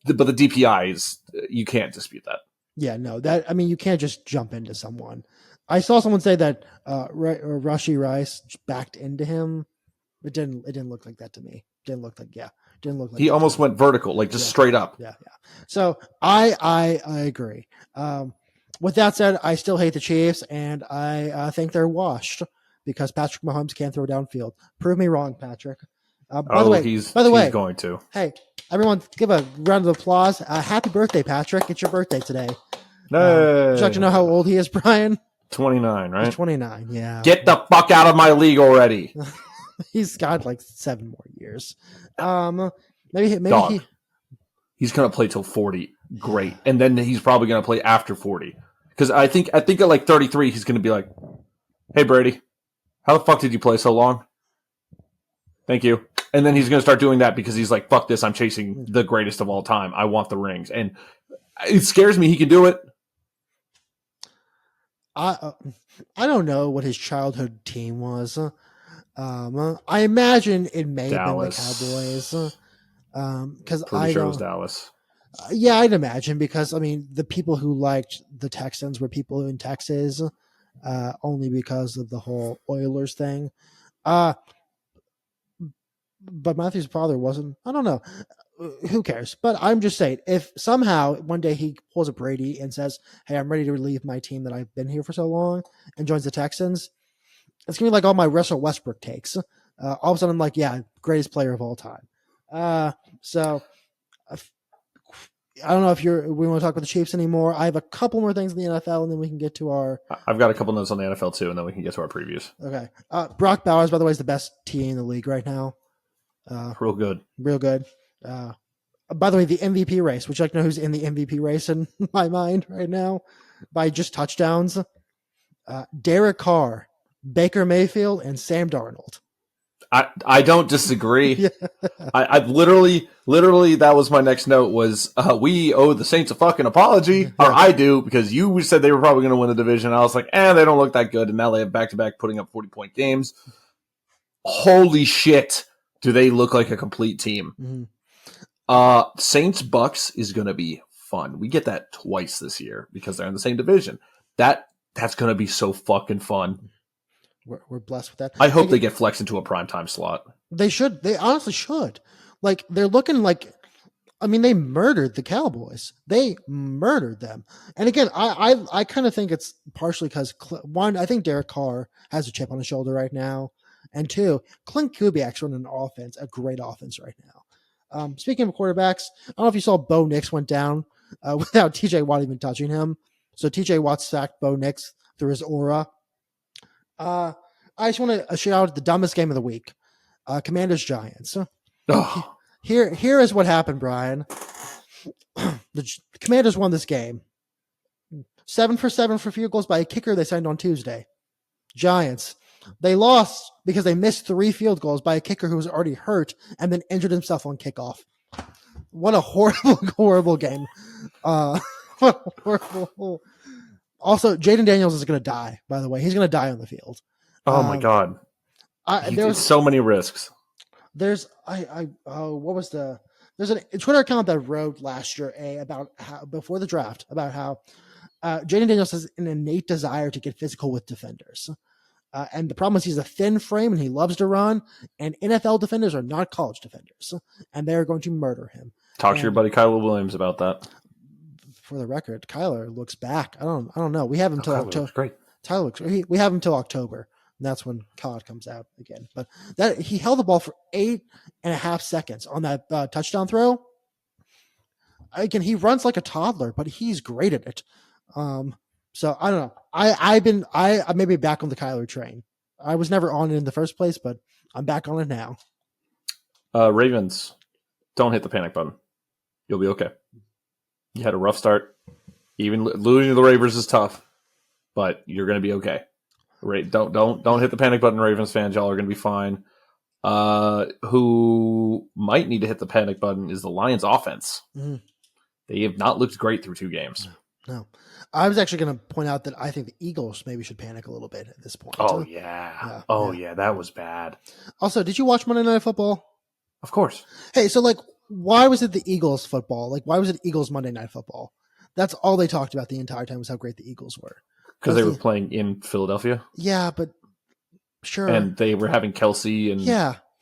But the DPI is, you can't dispute that. Yeah, no, you can't just jump into someone. I saw someone say that Rashee Rice backed into him. It didn't look like that to me. Didn't look like he almost went vertical, like just straight up. Yeah. So I agree. With that said, I still hate the Chiefs, and I think they're washed because Patrick Mahomes can't throw downfield. Prove me wrong, Patrick. By the way, he's going to. Hey, everyone, give a round of applause. Happy birthday, Patrick. It's your birthday today. Hey. Would you like to know how old he is, Brian? 29, right? He's 29, yeah. Get the fuck out of my league already. He's got like 7 more years. Maybe Dog. He's going to play till 40. Great. And then he's probably going to play after 40. Because I think at like 33, he's going to be like, hey, Brady, how the fuck did you play so long? Thank you. And then he's going to start doing that because he's like, fuck this, I'm chasing the greatest of all time. I want the rings. And it scares me he can do it. I don't know what his childhood team was. I imagine it may have been the Cowboys. Because Pretty sure it was Dallas. Yeah, I'd imagine, because the people who liked the Texans were people in Texas, only because of the whole Oilers thing. But Matthew's father wasn't. I don't know. Who cares? But I'm just saying, if somehow one day he pulls a Brady and says, hey, I'm ready to leave my team that I've been here for so long, and joins the Texans, it's going to be like all my Russell Westbrook takes. All of a sudden I'm like, yeah, greatest player of all time. So I don't know if we want to talk about the Chiefs anymore. I have a couple more things in the NFL, and then we can get to our... I've got a couple notes on the NFL too, and then we can get to our previews. Okay. Brock Bowers, by the way, is the best TE in the league right now. Real good. By the way, the MVP race, would you like to know who's in the MVP race in my mind right now? By just touchdowns. Derek Carr, Baker Mayfield, and Sam Darnold. I don't disagree. Yeah. I literally, that was my next note was, we owe the Saints a fucking apology, or I do, because you said they were probably going to win the division. I was like, they don't look that good, and now they have back-to-back putting up 40-point games. Holy shit, do they look like a complete team. Mm-hmm. Saints Bucks is going to be fun. We get that twice this year because they're in the same division. That's going to be so fucking fun. We're blessed with that. I hope they get flexed into a primetime slot. They should. They honestly should. Like, they're looking like, I mean, they murdered the Cowboys. They murdered them. And again, I kind of think it's partially because, one, I think Derek Carr has a chip on his shoulder right now. And two, Clint Kubiak's running an offense, a great offense right now. Speaking of quarterbacks, I don't know if you saw Bo Nix went down without TJ Watt even touching him. So TJ Watt sacked Bo Nix through his aura. I just want to shout out the dumbest game of the week. Commanders Giants. Oh. Here is what happened, Brian. The Commanders won this game. 7 for 7 for field goals by a kicker they signed on Tuesday. Giants, they lost because they missed 3 field goals by a kicker who was already hurt and then injured himself on kickoff. What a horrible, horrible game. Horrible. Also, Jaden Daniels is going to die, by the way. He's going to die on the field. Oh, my God. There's so many risks. There's a Twitter account that wrote last year about how, before the draft, about how Jaden Daniels has an innate desire to get physical with defenders. And the problem is he's a thin frame and he loves to run, and NFL defenders are not college defenders, and they're going to murder him. Talk to your buddy Kyler Williams about that. For the record, Kyler looks back. I don't know. We have him till October. Great. Tyler looks. We have him till October. And that's when COD comes out again. But that he held the ball for 8.5 seconds on that touchdown throw. Again, he runs like a toddler, but he's great at it. So I don't know. I may be back on the Kyler train. I was never on it in the first place, but I'm back on it now. Ravens, don't hit the panic button. You'll be okay. You had a rough start. Even losing to the Ravens is tough, but you're going to be okay. Don't hit the panic button, Ravens fans. Y'all are going to be fine. Who might need to hit the panic button is the Lions offense. Mm-hmm. They have not looked great through 2 games. No. I was actually going to point out that I think the Eagles maybe should panic a little bit at this point. Oh, yeah. Yeah, that was bad. Also, did you watch Monday Night Football? Of course. Hey, so why was it the Eagles football? Why was it Eagles Monday Night Football? That's all they talked about the entire time was how great the Eagles were. Because they were playing in Philadelphia? Yeah, but sure. And they were having Kelsey and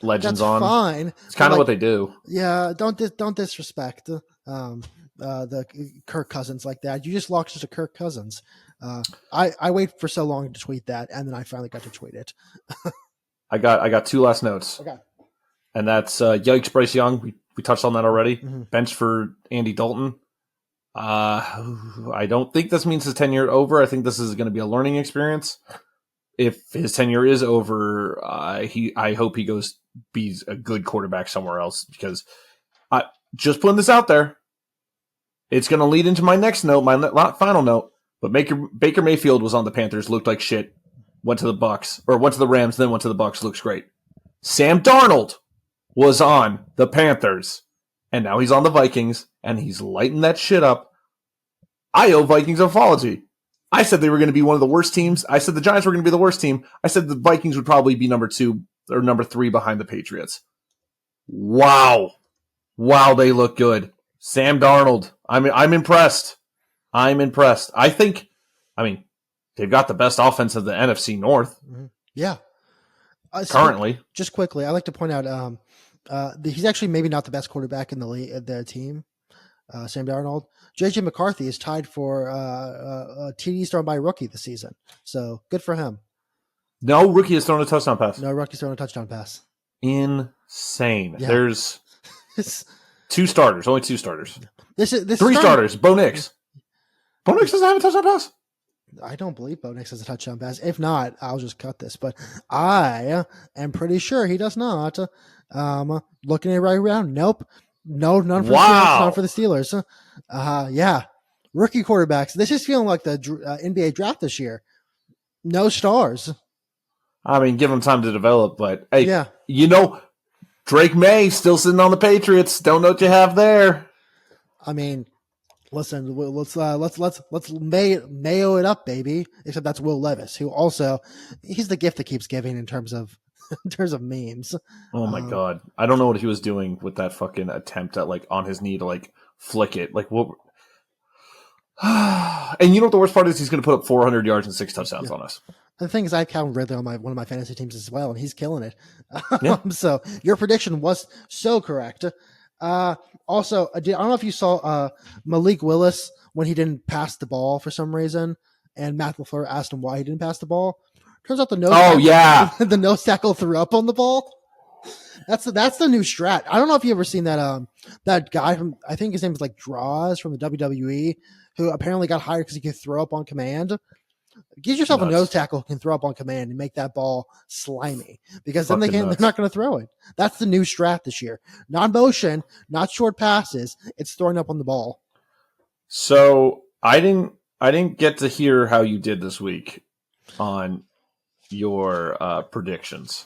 legends on. Fine. It's kind of what they do. Yeah, don't disrespect the Kirk Cousins like that. You just lost to Kirk Cousins. I wait for so long to tweet that, and then I finally got to tweet it. I got 2 last notes. Okay. And that's yikes, Bryce Young. We touched on that already. Mm-hmm. Bench for Andy Dalton. I don't think this means his tenure over. I think this is going to be a learning experience. If his tenure is over, I hope he goes be a good quarterback somewhere else, because I just putting this out there. It's going to lead into my next note, my final note. But Baker Mayfield was on the Panthers, looked like shit. Went to the Rams, then went to the Bucs, looks great. Sam Darnold was on the Panthers, and now he's on the Vikings, and he's lighting that shit up. I owe Vikings an apology. I said they were going to be one of the worst teams. I said the Giants were going to be the worst team. I said the Vikings would probably be number 2 or number 3 behind the Patriots. Wow, they look good. Sam Darnold, I'm impressed. They've got the best offense of the NFC North. Yeah. Currently. Just quickly, I'd like to point out he's actually maybe not the best quarterback in the team, Sam Darnold. J.J. McCarthy is tied for TDs thrown by a rookie this season. So good for him. No rookie has thrown a touchdown pass. No rookie's thrown a touchdown pass. Insane. Yeah. There's 2 starters, only 2 starters. This 3 starters. Bo Nix. Bo Nix doesn't have a touchdown pass? I don't believe Bo Nix has a touchdown pass. If not, I'll just cut this. But I am pretty sure he does not. Looking at it right around. Nope. No, none for the Steelers. None for the Steelers. Yeah. Rookie quarterbacks. This is feeling like the NBA draft this year. No stars. Give them time to develop, but hey, yeah. Drake May still sitting on the Patriots. Don't know what you have there. Listen, let's mayo it up, baby. Except that's Will Levis, who also he's the gift that keeps giving in terms of memes. Oh my god, I don't know what he was doing with that fucking attempt at on his knee to flick it. What? And you know what the worst part is? He's going to put up 400 yards and 6 touchdowns on us. The thing is, I count Ridley on one of my fantasy teams as well, and he's killing it. Yeah. So your prediction was so correct. Also, I don't know if you saw Malik Willis when he didn't pass the ball for some reason, and Matt LaFleur asked him why he didn't pass the ball. Turns out the nose tackle threw up on the ball. That's the new strat. I don't know if you ever seen that guy from, I think his name is like Draws from the WWE, who apparently got hired because he could throw up on command. Get yourself a nose tackle who can throw up on command and make that ball slimy, because then they're not going to throw it. That's the new strat this year. Not motion, not short passes. It's throwing up on the ball. So I didn't get to hear how you did this week on your predictions.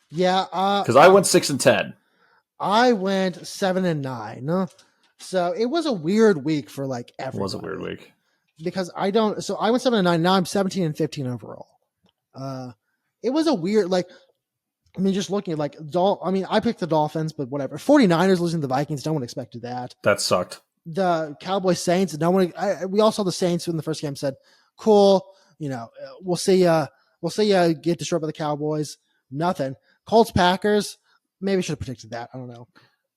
Yeah, because I went 6-10. I went 7-9. So it was a weird week for like everybody. It was a weird week. Because I went 7-9. Now I'm 17-15 overall. It was a weird, just looking at I picked the Dolphins, but whatever. 49ers losing to the Vikings. No one expected that. That sucked. The Cowboys Saints. We all saw the Saints in the first game. Said, cool. We'll see ya get destroyed by the Cowboys. Nothing. Colts Packers. Maybe should have predicted that. I don't know.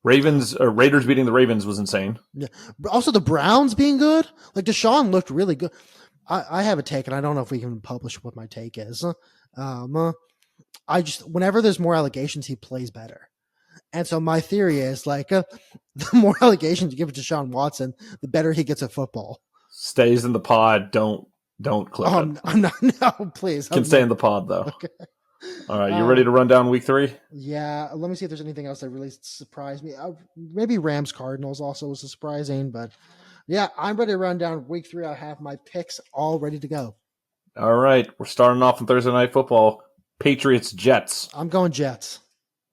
Raiders beating the Ravens was insane. Yeah. Also, the Browns being good. Like Deshaun looked really good. I have a take, and I don't know if we can publish what my take is. Whenever there's more allegations, he plays better. And so my theory is the more allegations you give it to Deshaun Watson, the better he gets at football. Stays in the pod. Don't clip it. I'm not. No, please. Can stay in the pod though. Okay. All right, you ready to run down week 3? Yeah, let me see if there's anything else that really surprised me. Maybe Rams Cardinals also was surprising, but yeah, I'm ready to run down week 3. I have my picks all ready to go. All right, we're starting off on Thursday Night Football. Patriots Jets. I'm going Jets.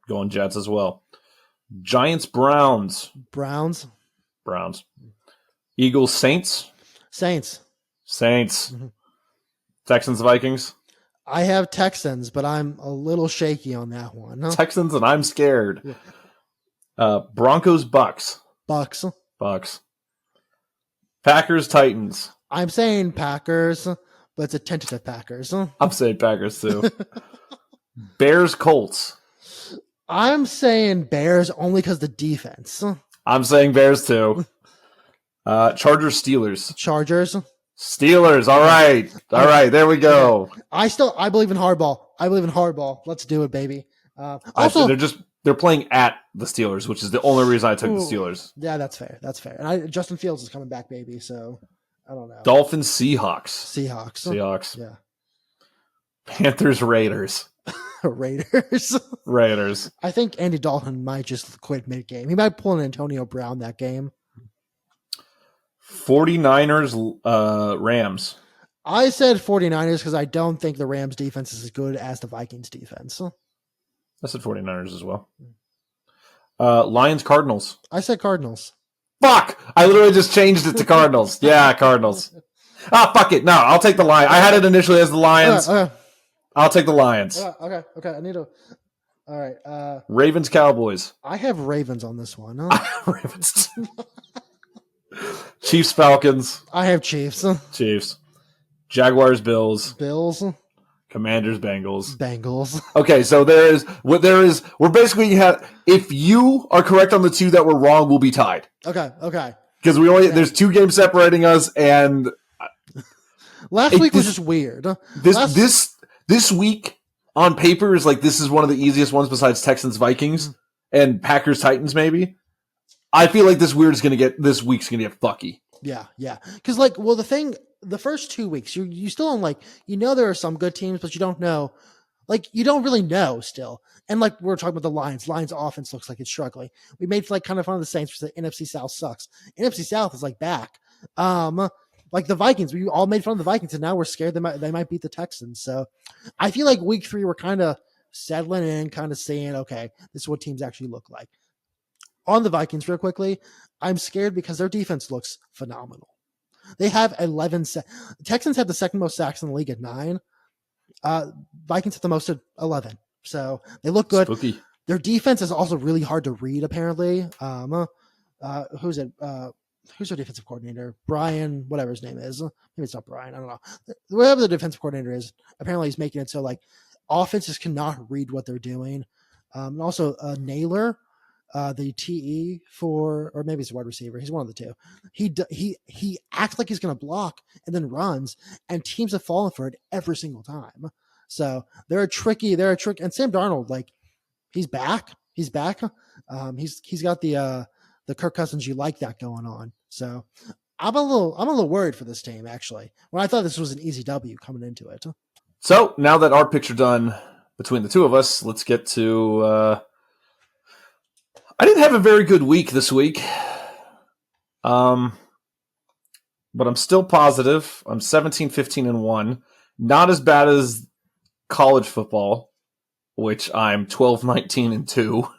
Going Jets as well. Giants Browns. Browns. Eagles Saints. Saints. Mm-hmm. Texans Vikings. I have Texans, but I'm a little shaky on that one. Texans, and I'm scared. Yeah. Broncos, Bucks. Bucks. Packers, Titans. I'm saying Packers, but it's a tentative Packers. I'm saying Packers, too. Bears, Colts. I'm saying Bears only because the defense. I'm saying Bears, too. Chargers, Steelers. Steelers. All right. There we go. I believe in hardball. Let's do it, baby. Also, they're playing at the Steelers, which is the only reason I took the Steelers. Yeah, that's fair. And Justin Fields is coming back, baby. So I don't know. Dolphins, Seahawks. Yeah. Panthers, Raiders. Raiders. I think Andy Dalton might just quit mid-game. He might pull an Antonio Brown that game. 49ers, Rams. I said 49ers because I don't think the Rams defense is as good as the Vikings defense. I said 49ers as well. Lions, Cardinals. I said Cardinals. Fuck! I literally just changed it to Cardinals. Yeah, Cardinals. Fuck it. No, I'll take the Lions. I had it initially as the Lions. I'll take the Lions. Okay. I need to... All right. Ravens, Cowboys. I have Ravens on this one. Ravens. Chiefs, Falcons. I have Chiefs. Jaguars, Bills. Commanders, Bengals. Okay, so we're basically if you are correct on the 2 that were wrong, we'll be tied. Okay. Because there's 2 games separating us, and last week was just weird. This week on paper is this is one of the easiest ones besides Texans, Vikings, and Packers, Titans, maybe. I feel like this week's gonna get fucky. Yeah. Because the first 2 weeks, you still don't there are some good teams, but you don't know, you don't really know still. And we're talking about the Lions. Lions offense looks like it's struggling. We made kind of fun of the Saints because the NFC South sucks. NFC South is back. The Vikings, we all made fun of the Vikings, and now we're scared they might beat the Texans. So I feel like week 3 we're kind of settling in, kind of saying, okay, this is what teams actually look like. On the Vikings, real quickly, I'm scared because their defense looks phenomenal. They have 11 Texans have the second most sacks in the league at 9. Vikings have the most at 11. So they look good. Spooky. Their defense is also really hard to read, apparently. Who's it? who's their defensive coordinator? Brian, whatever his name is. Maybe it's not Brian. I don't know. Whatever the defensive coordinator is, apparently he's making it so like offenses cannot read what they're doing. And also Naylor, the TE for, or maybe it's a wide receiver. He's one of the two. He acts like he's going to block and then runs, and teams have fallen for it every single time. So they're a tricky. And Sam Darnold, like he's back. He's back. He's got the Kirk Cousins you like that going on. So I'm a little worried for this team actually. When I thought this was an easy W coming into it. So now that our picks are done between the two of us, let's get to. I didn't have a very good week this week, but I'm still positive. I'm 17-15-1, not as bad as college football, which I'm 12-19-2.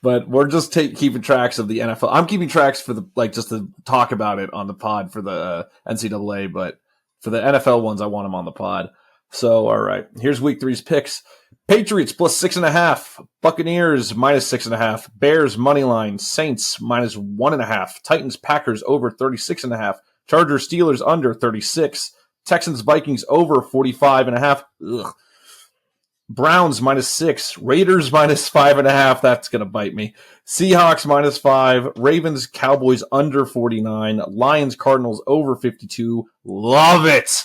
But we're just keeping tracks of the NFL. I'm keeping tracks for just to talk about it on the pod for the NCAA, but for the NFL ones, I want them on the pod. So, all right, here's week 3's picks. Patriots plus 6.5, Buccaneers minus 6.5, Bears money line, Saints minus 1.5, Titans Packers over 36.5, Chargers Steelers under 36, Texans Vikings over 45.5. Ugh. Browns minus 6, Raiders minus 5.5. That's going to bite me. Seahawks minus 5, Ravens Cowboys under 49, Lions Cardinals over 52. Love it.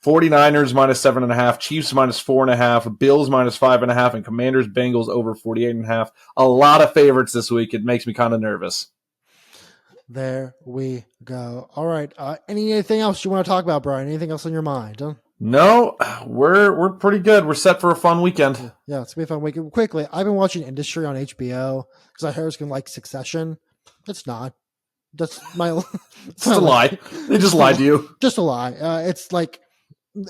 49ers minus 7.5, Chiefs minus 4.5, Bills minus 5.5, and Commanders Bengals over 48.5. A lot of favorites this week. It makes me kind of nervous. There we go. All right. Anything else you want to talk about, Brian? Anything else on your mind? Huh? No, we're pretty good. We're set for a fun weekend. Yeah, it's gonna be a fun weekend. Quickly, I've been watching Industry on HBO because I heard it's gonna like Succession. It's not. That's my. It's a lie. They just lied to you. Just a lie. It's like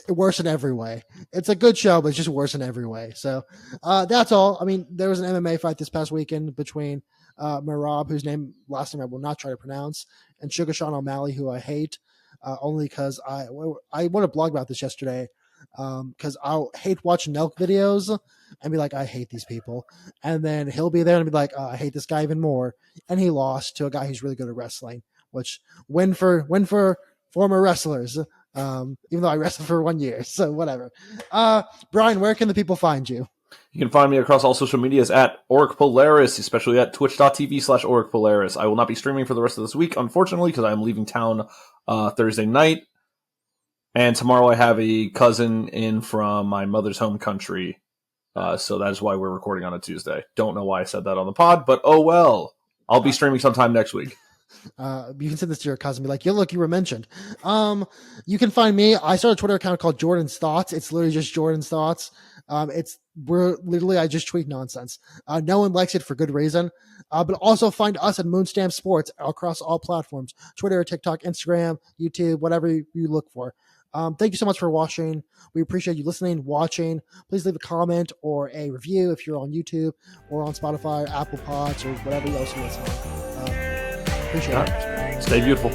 worse in every way. It's a good show, but it's just worse in every way. So that's all. I mean, there was an MMA fight this past weekend between Marab, whose last name I will not try to pronounce, and Sugar Sean O'Malley, who I hate. Only because I wrote a blog about this yesterday because I hate watching Nelk videos and be like, I hate these people. And then he'll be there and be like, I hate this guy even more. And he lost to a guy who's really good at wrestling, which win for former wrestlers, even though I wrestled for 1 year. So whatever. Brian, where can the people find you? You can find me across all social medias at Auric Polaris, especially at twitch.tv/Auric Polaris. I will not be streaming for the rest of this week, unfortunately, because I'm leaving town Thursday night. And tomorrow I have a cousin in from my mother's home country. So that is why we're recording on a Tuesday. Don't know why I said that on the pod, but oh well. I'll be streaming sometime next week. You can send this to your cousin and be like, yo, look, you were mentioned. You can find me. I started a Twitter account called Jordan's Thoughts. It's literally just Jordan's Thoughts. I just tweet nonsense. No one likes it for good reason. But also find us at Moonstamp Sports across all platforms, Twitter, TikTok, Instagram, YouTube, whatever you look for. Thank you so much for watching. We appreciate you listening, watching. Please leave a comment or a review if you're on YouTube or on Spotify, or Apple Pods, or whatever else you listen to. Appreciate it. Stay beautiful.